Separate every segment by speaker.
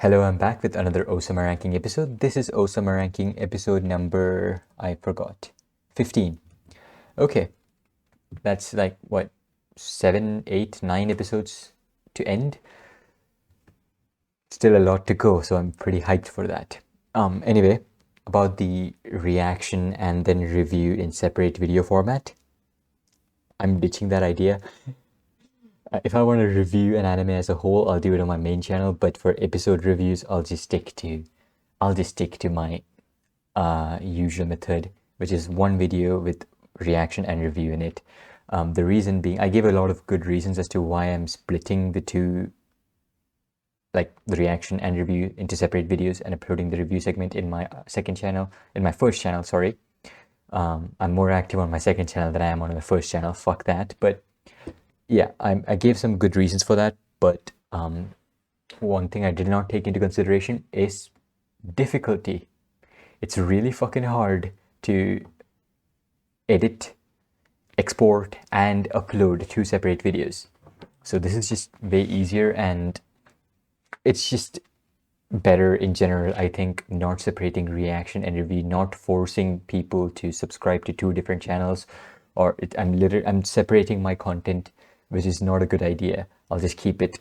Speaker 1: Hello, I'm back with another Ousama ranking episode. This is Ousama ranking episode number, I forgot, 15. Okay, that's like what, 7, 8, 9 episodes to end. Still a lot to go, so I'm pretty hyped for that. Anyway, about the reaction and then review in separate video format. I'm ditching that idea. If I want to review an anime as a whole, I'll do it on my main channel, but for episode reviews, I'll just stick to my usual method, which is one video with reaction and review in it. The reason being, I gave a lot of good reasons as to why I'm splitting the two, like the reaction and review, into separate videos and uploading the review segment in my first channel, sorry. I'm more active on my second channel than I am on my first channel, fuck that, but yeah, I gave some good reasons for that, but one thing I did not take into consideration is difficulty. It's really fucking hard to edit, export, and upload two separate videos. So this is just way easier, and it's just better in general, I think, not separating reaction and review, not forcing people to subscribe to two different channels, or I'm separating my content, which is not a good idea. I'll just keep it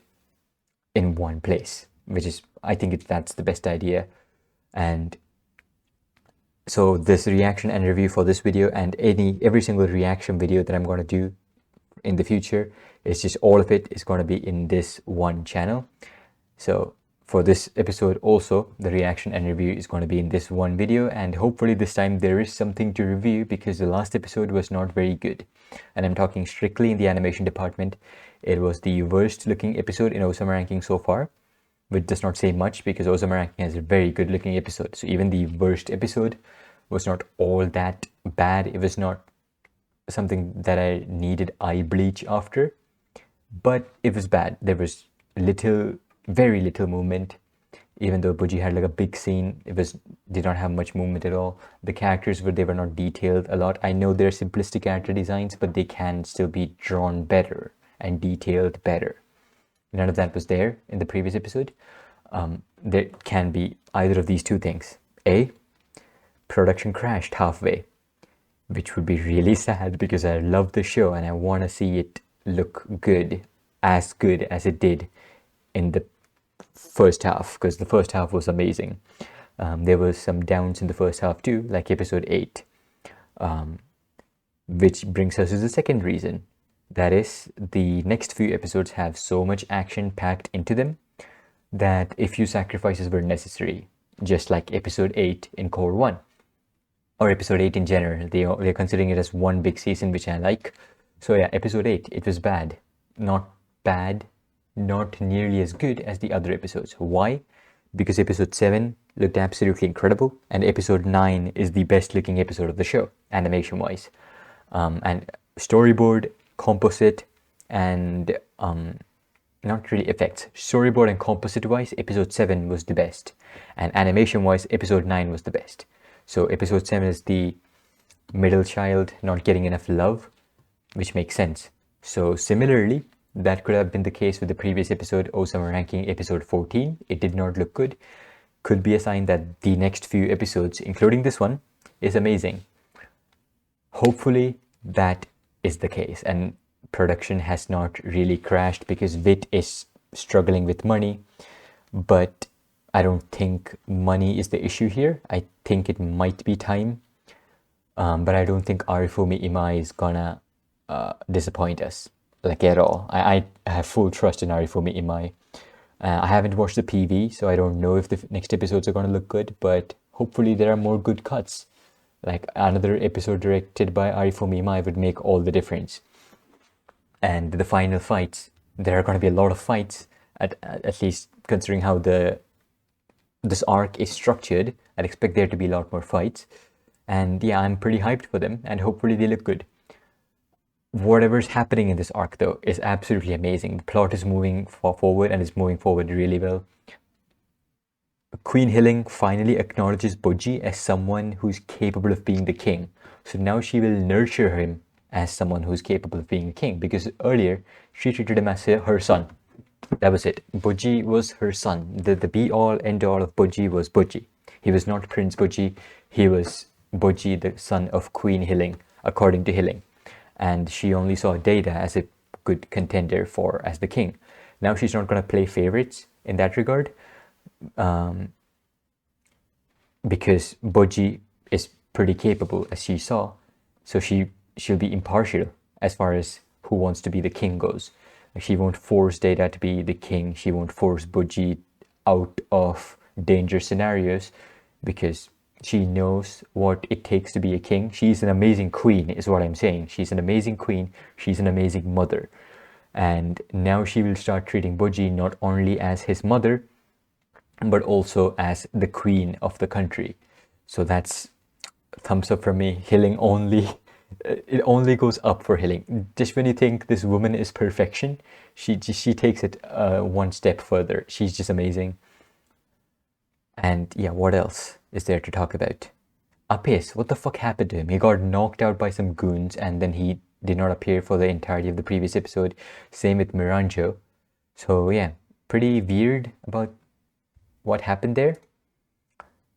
Speaker 1: in one place, which is, I think that's the best idea. And so this reaction and review for this video and every single reaction video that I'm going to do in the future, it's just all of it is going to be in this one channel. So for this episode also, the reaction and review is going to be in this one video, and hopefully this time there is something to review, because the last episode was not very good. And I'm talking strictly in the animation department. It was the worst looking episode in Ousama ranking so far, which does not say much because Ousama ranking has a very good looking episode. So even the worst episode was not all that bad. It was not something that I needed eye bleach after, but it was bad. There was very little movement. Even though Buji had like a big scene, did not have much movement at all. The characters were not detailed a lot. I know they're simplistic character designs, but they can still be drawn better and detailed better. None of that was there in the previous episode. There can be either of these two things. A, production crashed halfway, which would be really sad because I love the show and I want to see it look good as it did in the first half, because the first half was amazing. There was some downs in the first half too, like episode 8, which brings us to the second reason. That is, the next few episodes have so much action packed into them that a few sacrifices were necessary, just like episode 8 in Core 1, or episode 8 in general. They're considering it as one big season, which I like. So yeah, episode 8, it was bad. Not bad, not nearly as good as the other episodes. Why? Because episode 7 looked absolutely incredible, and episode 9 is the best looking episode of the show, animation wise. And storyboard, composite, and not really effects. Storyboard and composite wise, episode 7 was the best, and animation wise, episode 9 was the best. So episode 7 is the middle child not getting enough love, which makes sense. So similarly, that could have been the case with the previous episode, Ousama ranking episode 14. It did not look good. Could be a sign that the next few episodes, including this one, is amazing. Hopefully that is the case, and production has not really crashed, because VIT is struggling with money, but I don't think money is the issue here. I think it might be time, but I don't think Arifumi Imai is gonna disappoint us, like, at all. I have full trust in Arifumi Imai. I haven't watched the PV, so I don't know if the next episodes are going to look good, but hopefully there are more good cuts. Like, another episode directed by Arifumi Imai would make all the difference. And the final fights, there are going to be a lot of fights, at least considering how this arc is structured. I'd expect there to be a lot more fights. And yeah, I'm pretty hyped for them, and hopefully they look good. Whatever's happening in this arc, though, is absolutely amazing. The plot is moving forward, and is moving forward really well. Queen Hilling finally acknowledges Boji as someone who's capable of being the king. So now she will nurture him as someone who's capable of being a king, because earlier she treated him as her son. That was it. Buji was her son. The be all end all of Buji was Buji. He was not Prince Buji. He was Buji, the son of Queen Hiling, according to Hiling. And she only saw Data as a good contender for as the king. Now she's not going to play favorites in that regard, because Buji is pretty capable, as she saw. So she'll be impartial as far as who wants to be the king goes. She won't force Data to be the king. She won't force Buji out of danger scenarios, because she knows what it takes to be a king. She's an amazing queen, is what I'm saying. She's an amazing queen. She's an amazing mother. And now she will start treating Buji not only as his mother, but also as the queen of the country. So that's thumbs up for me. Hiling only, it only goes up for Hiling. Just when you think this woman is perfection, she takes it one step further. She's just amazing. And yeah, what else is there to talk about? Apis, what the fuck happened to him? He got knocked out by some goons, and then he did not appear for the entirety of the previous episode. Same with Miranjo. So yeah, pretty weird about what happened there.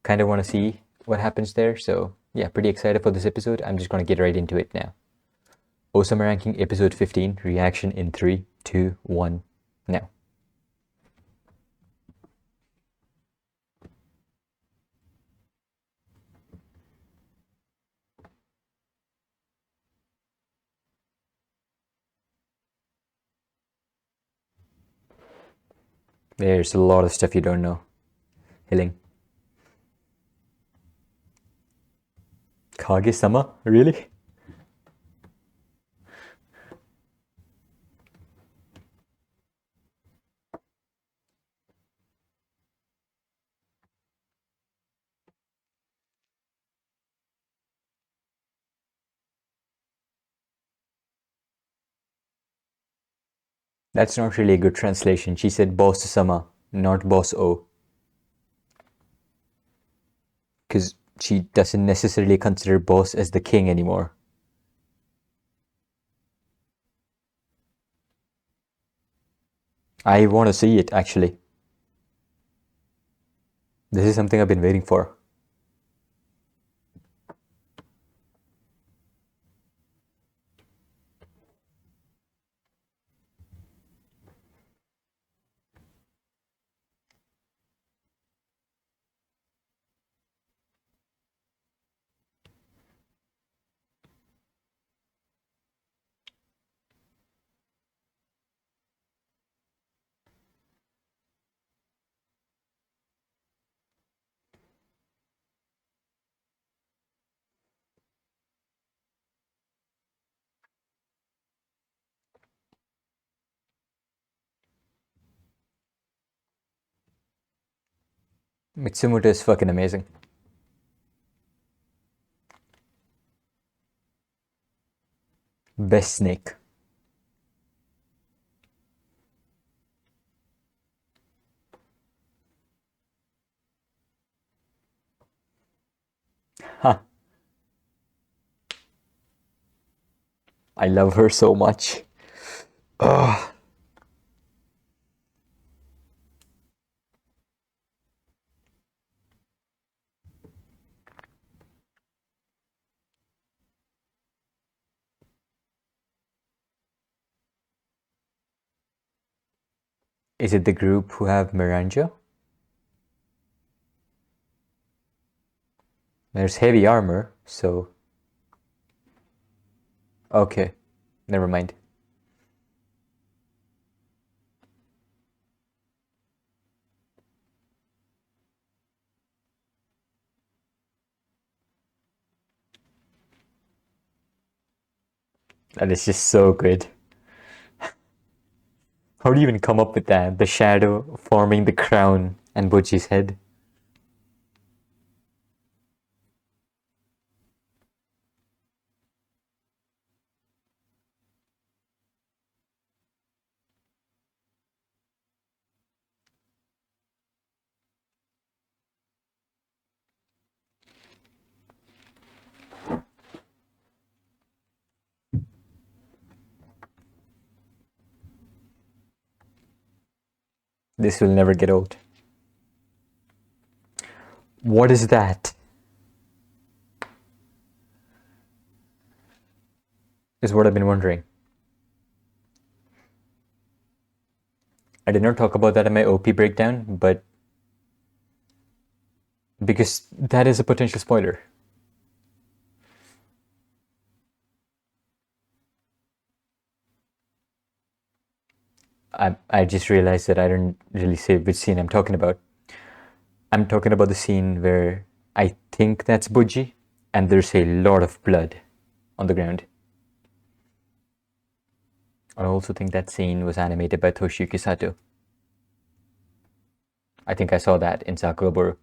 Speaker 1: Kind of want to see what happens there. So yeah, pretty excited for this episode. I'm just going to get right into it now. Ousama ranking episode 15, reaction in 3, 2, 1, now. There's a lot of stuff you don't know. Hiling. Kage-sama? Really? That's not really a good translation. She said boss-sama, not boss-o. Because she doesn't necessarily consider boss as the king anymore. I want to see it, actually. This is something I've been waiting for. Mitsumoto is fucking amazing. Best snake. Huh. I love her so much. Ugh. Is it the group who have Miranjo? There's heavy armor, so... Okay, never mind. That is just so good. How do you even come up with that? The shadow forming the crown and Buji's head. This will never get old. What is that? Is what I've been wondering. I did not talk about that in my OP breakdown, but because that is a potential spoiler. I just realized that I didn't really say which scene I'm talking about. I'm talking about the scene where I think that's Buji, and there's a lot of blood on the ground. I also think that scene was animated by Toshiyuki Sato. I think I saw that in Sakura.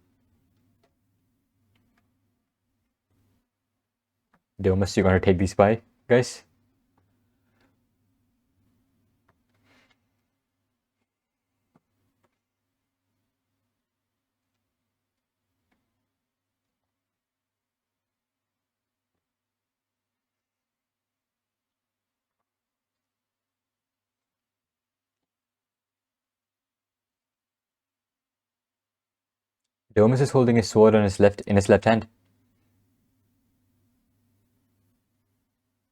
Speaker 1: Domas, you gonna take these by, guys? Domas is holding his sword on his left hand.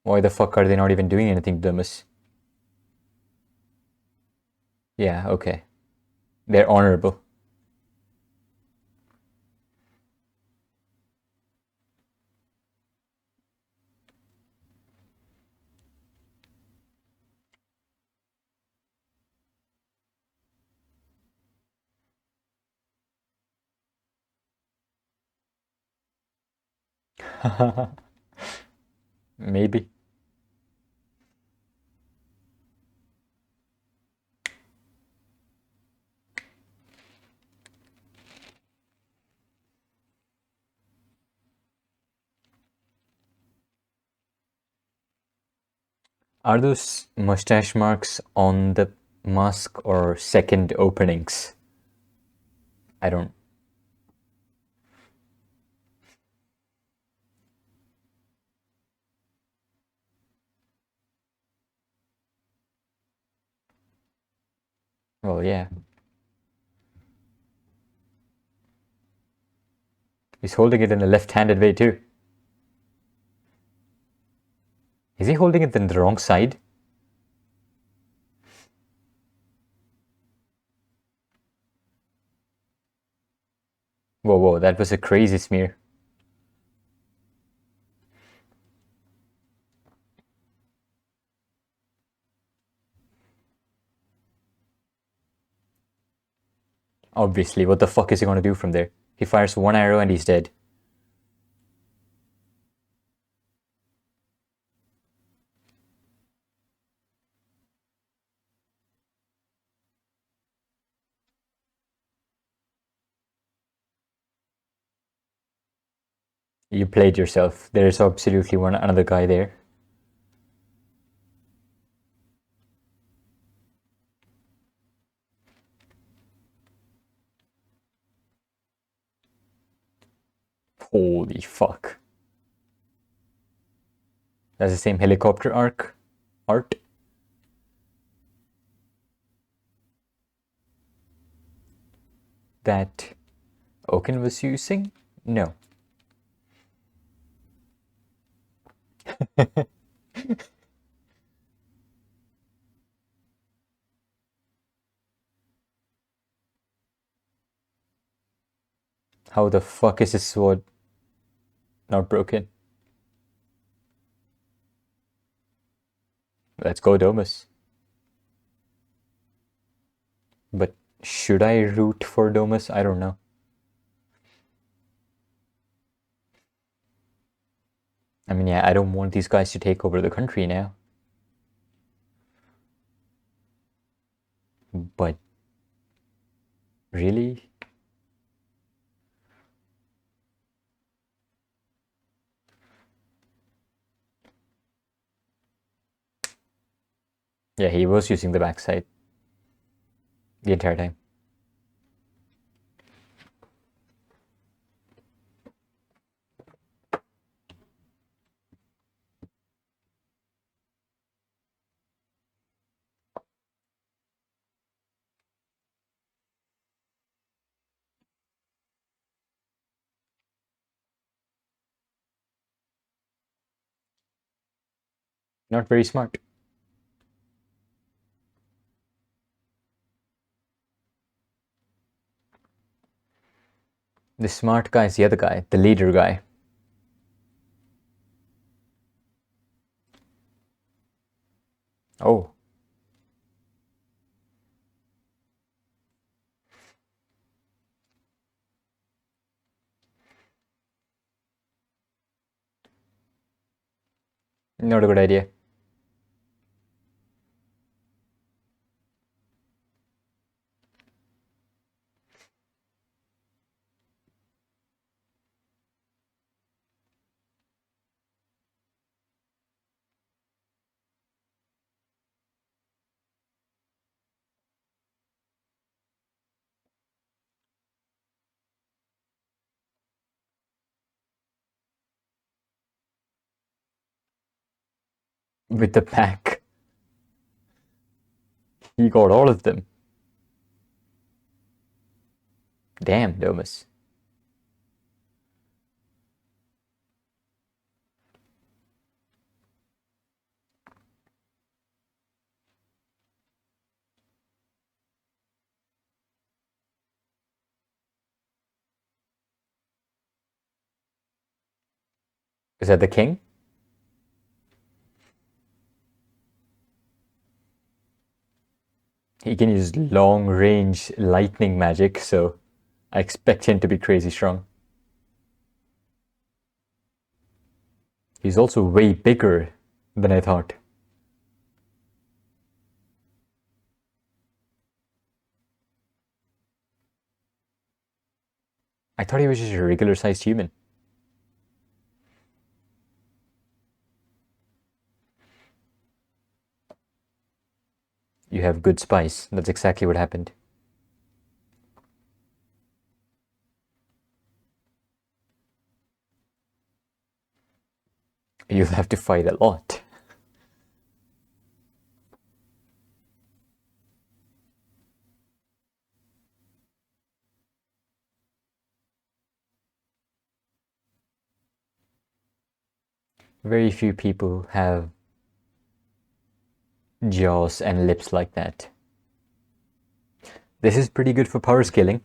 Speaker 1: Why the fuck are they not even doing anything, Domas? Yeah, okay. They're honorable. Maybe. Are those mustache marks on the mask or second openings? I don't. Well, yeah. He's holding it in a left-handed way too. Is he holding it in the wrong side? Whoa, whoa, that was a crazy smear. Obviously, what the fuck is he gonna do from there? He fires one arrow and he's dead. You played yourself. There's absolutely another guy there. Holy fuck. That's the same helicopter art. That Oken was using? No. How the fuck is his sword not broken? Let's go, Domus. But should I root for Domus? I don't know. I mean, yeah, I don't want these guys to take over the country now. But really? Yeah, he was using the backside the entire time. Not very smart. The smart guy is the other guy, the leader guy. Oh. Not a good idea. With the pack. He got all of them. Damn, Domas. Is that the king? He can use long range lightning magic, so I expect him to be crazy strong. He's also way bigger than I thought. I thought he was just a regular sized human. You have good spice. That's exactly what happened. You'll have to fight a lot. Very few people have jaws and lips like that. This is pretty good for power scaling.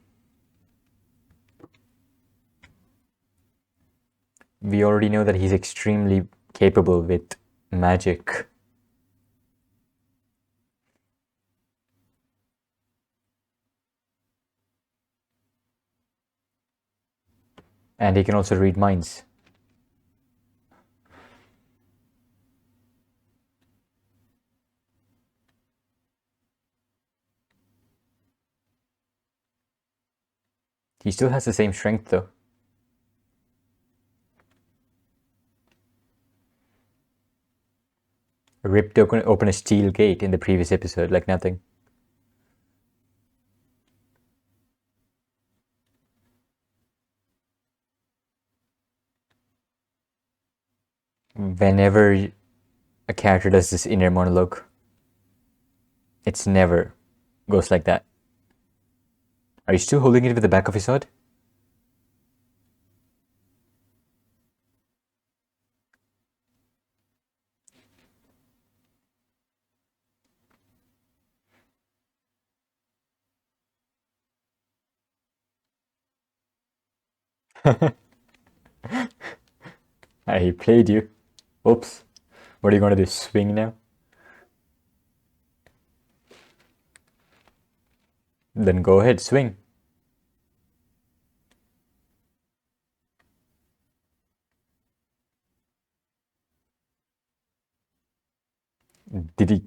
Speaker 1: We already know that he's extremely capable with magic. And he can also read minds. He still has the same strength though. Ripped open a steel gate in the previous episode like nothing. Whenever a character does this inner monologue, it's never goes like that. Are you still holding it with the back of his sword? I played you. Oops. What are you gonna do? Swing now? Then go ahead, swing. Did he?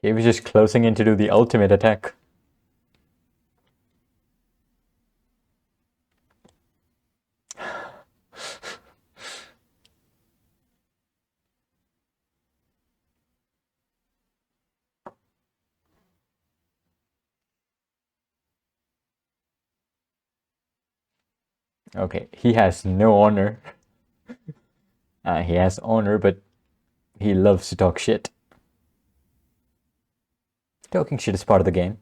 Speaker 1: He was just closing in to do the ultimate attack. Okay, he has no honor. He has honor, but he loves to talk shit. Talking shit is part of the game.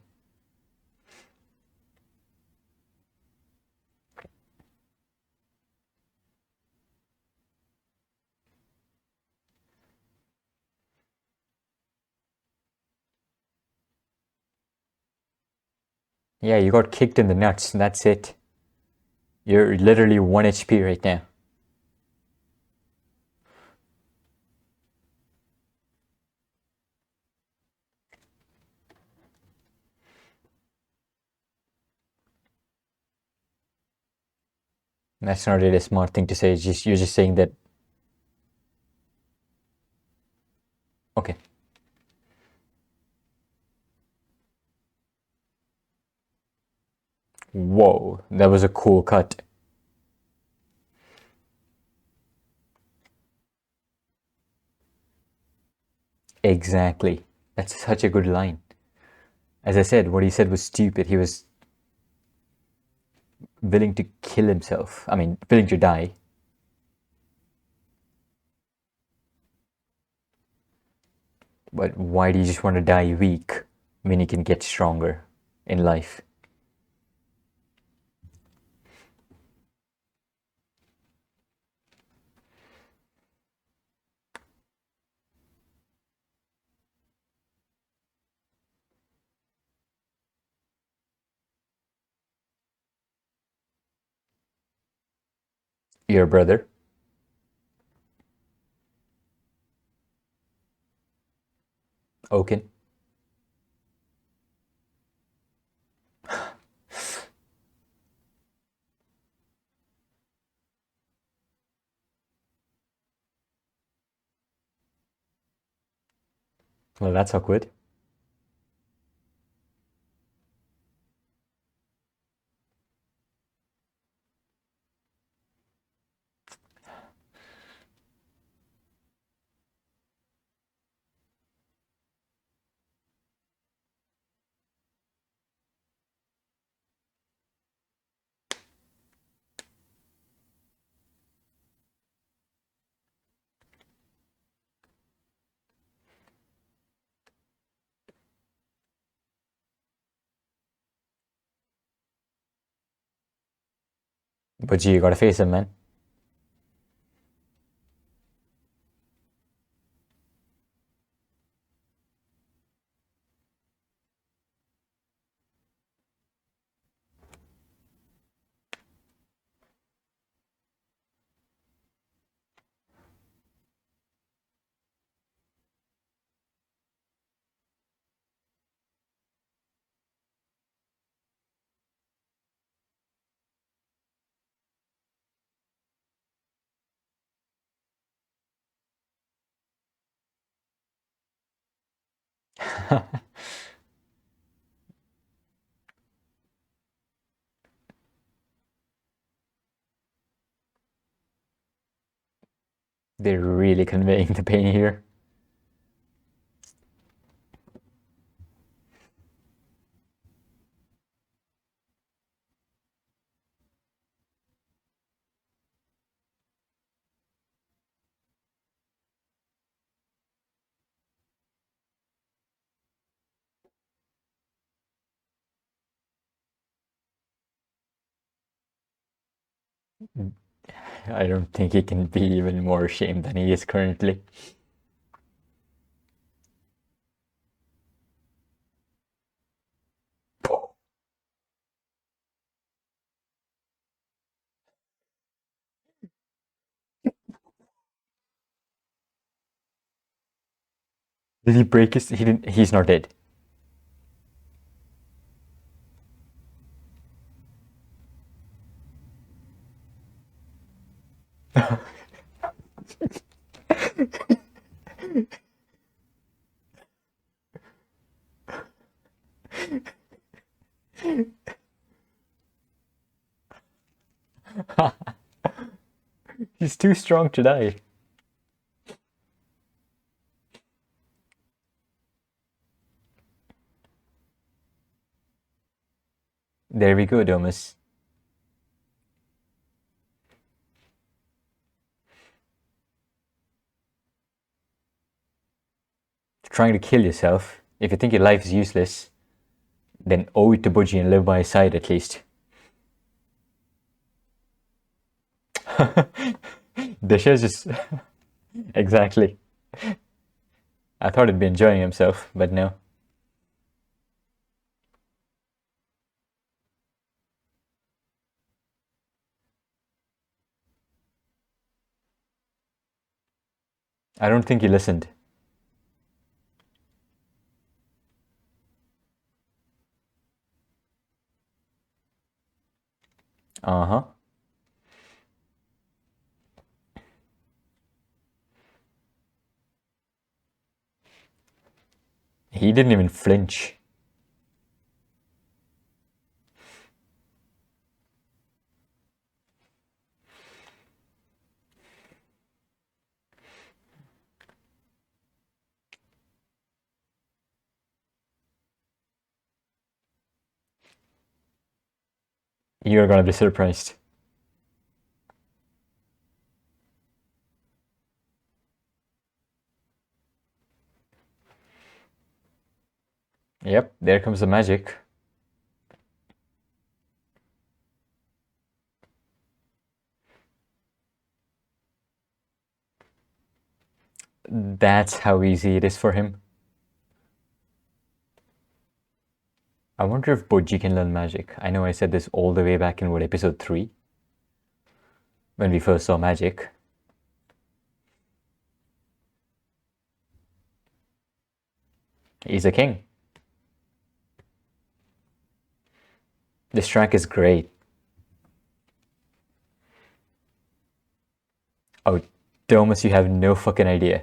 Speaker 1: Yeah, you got kicked in the nuts, and that's it. You're literally 1 HP right now. That's not really a smart thing to say. You're just saying that. Okay. Whoa, that was a cool cut. Exactly. That's such a good line. As I said, what he said was stupid. He was willing to kill himself. I mean, willing to die. But why do you just want to die weak when you can get stronger in life? Your brother. Oaken. Well, that's awkward. But you gotta face him, man. They're really conveying the pain here. I don't think he can be even more ashamed than he is currently. Did he break his? He didn't. He's not dead. He's too strong to die. There we go, Domas. trying to kill yourself, if you think your life is useless, then owe it to Budgie and live by his side at least. Disha's just exactly. I thought he'd be enjoying himself, but no. I don't think he listened. Uh-huh. He didn't even flinch. You're gonna be surprised. Yep, there comes the magic. That's how easy it is for him. I wonder if Budgie can learn magic. I know I said this all the way back in episode 3? When we first saw magic. He's a king. This track is great. Oh, Domas, you have no fucking idea.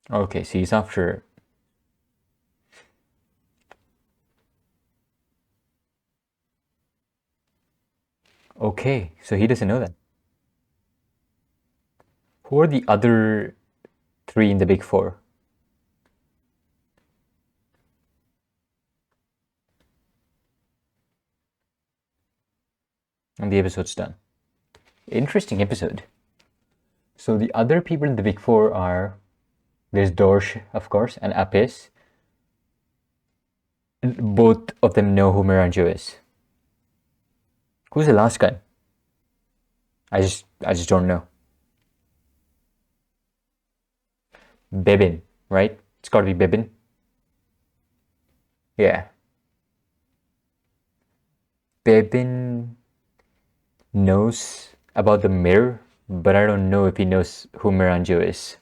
Speaker 1: Okay, so he's after... Okay, so he doesn't know that. Who are the other 3 in the big 4? And the episode's done. Interesting episode. So the other people in the big 4 are... There's Dorsh, of course, and Apis. Both of them know who Miranjo is. Who's the last guy? I just don't know. Bebin, right? It's gotta be Bebin. Yeah. Bebin knows about the mirror, but I don't know if he knows who Miranjo is.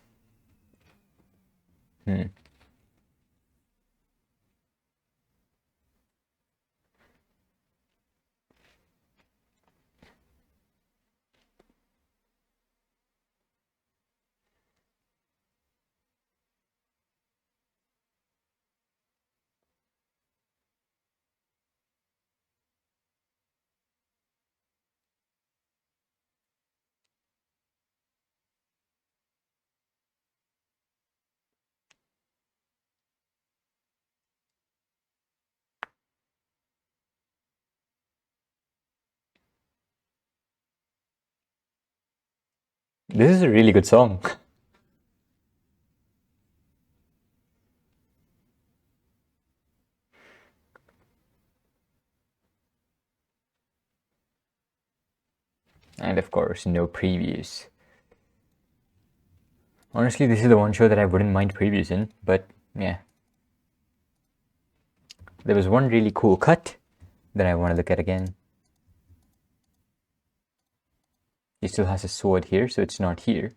Speaker 1: This is a really good song. And of course, no previews. Honestly, this is the one show that I wouldn't mind previews in, but yeah. There was one really cool cut that I want to look at again. He still has a sword here, so it's not here.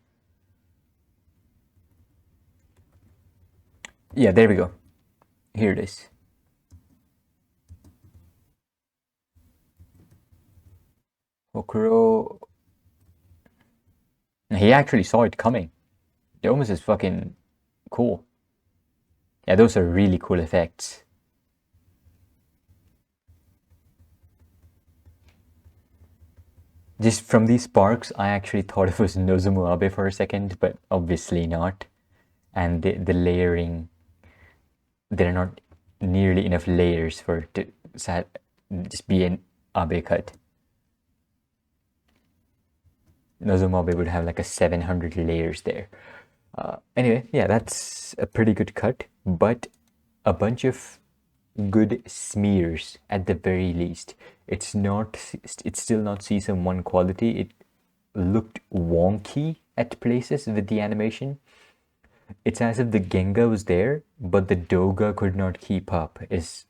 Speaker 1: Yeah, there we go. Here it is. Okuro... He actually saw it coming. Domas is fucking cool. Yeah, those are really cool effects. Just from these sparks, I actually thought it was Nozomu Abe for a second, but obviously not. And the layering, they're not nearly enough layers for it to just be an Abe cut. Nozomu Abe would have like a 700 layers there. Anyway, yeah, that's a pretty good cut, but a bunch of good smears at the very least. It's still not season 1 quality. It looked wonky at places with the animation. It's as if the Genga was there, but the Doga could not keep up. It's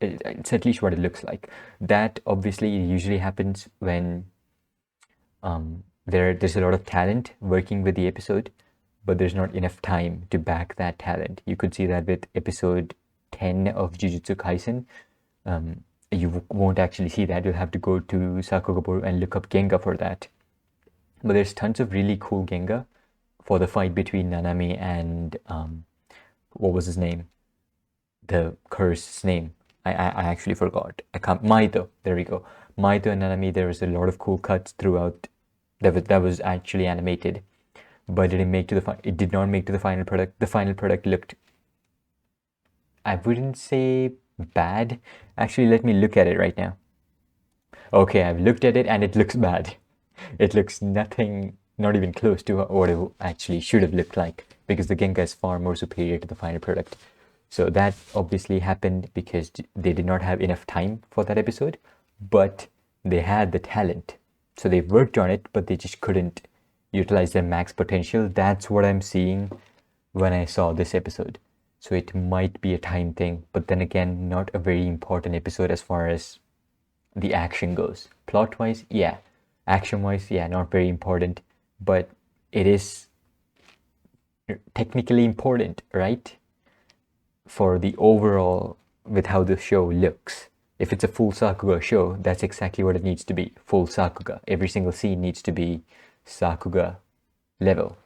Speaker 1: at least what it looks like. That obviously usually happens when there's a lot of talent working with the episode, but there's not enough time to back that talent. You could see that with episode 10 of Jujutsu Kaisen. You won't actually see that. You'll have to go to Sakugaboru and look up Genga for that. But there's tons of really cool Genga for the fight between Nanami and what was his name? The curse's name. I actually forgot. Maito. There we go. Maito and Nanami. There was a lot of cool cuts throughout. That was actually animated, but it didn't make to the it did not make to the final product. The final product looked, I wouldn't say bad. Actually, let me look at it right now. Okay, I've looked at it and it looks bad. It looks nothing, not even close to what it actually should have looked like, because the Genga is far more superior to the final product. So that obviously happened because they did not have enough time for that episode, but they had the talent. So they worked on it, but they just couldn't utilize their max potential. That's what I'm seeing when I saw this episode. So it might be a time thing, but then again, not a very important episode as far as the action goes. Plot-wise, yeah. Action-wise, yeah, not very important, but it is technically important, right? For the overall, with how the show looks. If it's a full Sakuga show, that's exactly what it needs to be. Full Sakuga. Every single scene needs to be Sakuga level.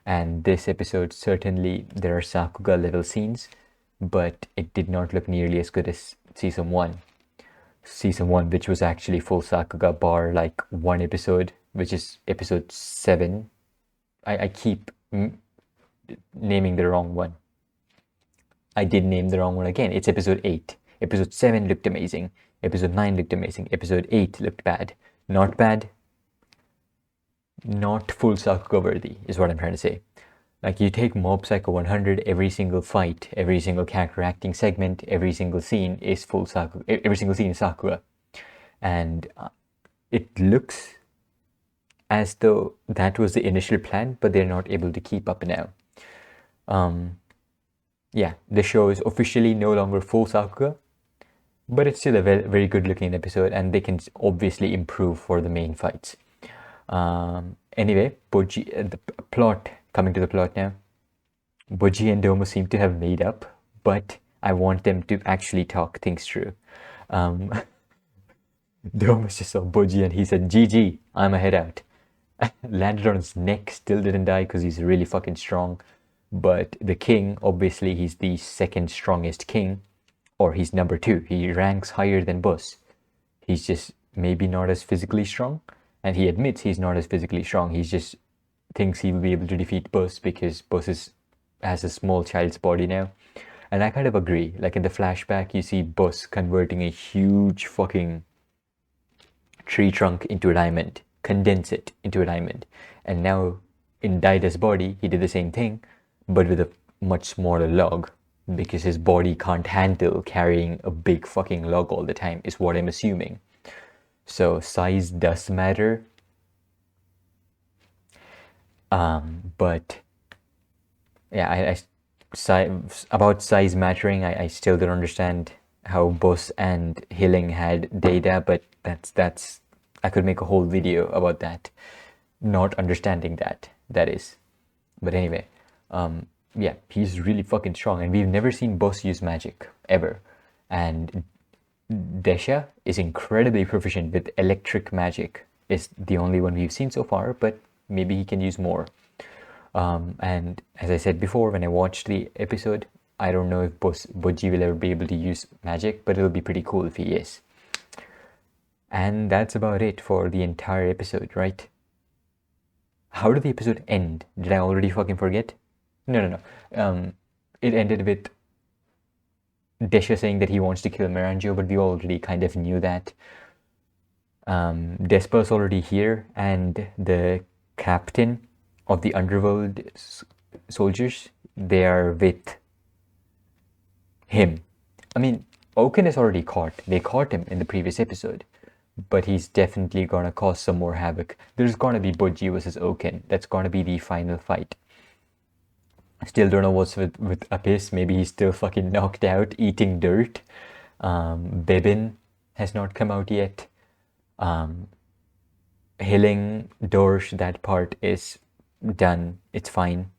Speaker 1: And this episode, certainly there are Sakuga level scenes, but it did not look nearly as good as season 1. Season 1, which was actually full Sakuga bar like one episode, which is episode 7. I keep naming the wrong one. I did name the wrong one again. It's episode 8. Episode 7 looked amazing. Episode 9 looked amazing. Episode 8 looked bad. Not bad. Not full Sakuga worthy is what I'm trying to say. Like, you take Mob Psycho 100, every single fight, every single character acting segment, every single scene is full Sakuga. Every single scene is Sakuga. And it looks as though that was the initial plan, but they're not able to keep up now. Yeah, the show is officially no longer full Sakuga, but it's still a very, very good looking episode, and they can obviously improve for the main fights. Anyway, Boji, the plot, coming to the plot now. Boji and Domo seem to have made up, but I want them to actually talk things through. Domo just saw Boji and he said, GG, I'm a head out. Landed on his neck, still didn't die because he's really fucking strong. But the king, obviously he's the second strongest king, or he's number 2. He ranks higher than Bus. He's just maybe not as physically strong, and he admits he's not as physically strong. He's just thinks he will be able to defeat Bus because Bus has a small child's body now. And I kind of agree. Like, in the flashback, you see Bus converting a huge fucking tree trunk into a diamond, condense it into a diamond. And now in Daida's body, he did the same thing, but with a much smaller log, because his body can't handle carrying a big fucking log all the time, is what I'm assuming. So size does matter. But yeah, about size mattering, I still don't understand how Bus and Hilling had data, but that's I could make a whole video about that, not understanding that is. But anyway, yeah, he's really fucking strong, and we've never seen Bus use magic ever. And Desha is incredibly proficient with electric magic. Is the only one we've seen so far, but maybe he can use more. And as I said before, when I watched the episode, I don't know if Boji will ever be able to use magic, but it'll be pretty cool if he is. And that's about it for the entire episode, right? How did the episode end? Did I already fucking forget? No. It ended with Desha saying that he wants to kill Miranjo, but we already kind of knew that. Despa's already here, and the captain of the underworld soldiers, they are with him. I mean, Oaken is already caught. They caught him in the previous episode, but he's definitely gonna cause some more havoc. There's gonna be Budgie versus Oaken. That's gonna be the final fight. Still don't know what's with Abyss. Maybe he's still fucking knocked out, eating dirt. Bebin has not come out yet. Healing Dorsh, that part is done. It's fine.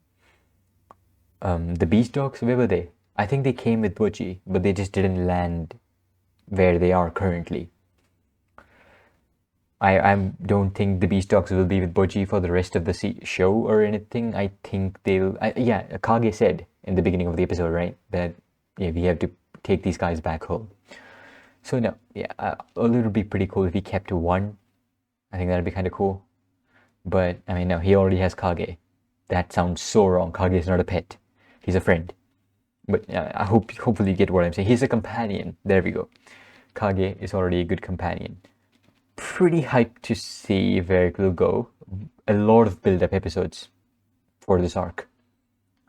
Speaker 1: The Beast Dogs, where were they? I think they came with Budgie, but they just didn't land where they are currently. I don't think the Beast Dogs will be with Budgie for the rest of the show or anything. I think they'll... yeah, Kage said in the beginning of the episode, right? That yeah, we have to take these guys back home. So no, yeah, it would be pretty cool if he kept one. I think that'd be kind of cool. But, I mean, no, he already has Kage. That sounds so wrong. Kage is not a pet. He's a friend. But I hopefully you get what I'm saying. He's a companion. There we go. Kage is already a good companion. Pretty hyped to see where it will go. A lot of build-up episodes for this arc.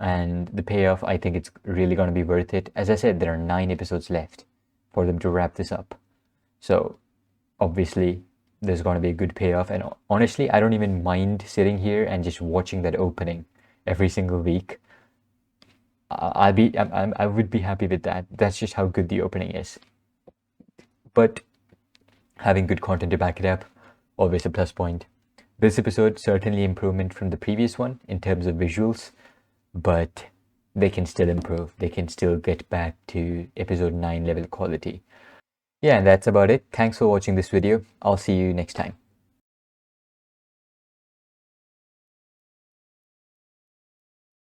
Speaker 1: And the payoff, I think it's really going to be worth it. As I said, there are 9 episodes left for them to wrap this up. So, obviously, there's going to be a good payoff. And honestly, I don't even mind sitting here and just watching that opening every single week. I would be happy with that. That's just how good the opening is. But having good content to back it up, always a plus point. This episode, certainly improvement from the previous one in terms of visuals, but they can still improve. They can still get back to episode 9 level quality. Yeah, and that's about it. Thanks for watching this video. I'll see you next time.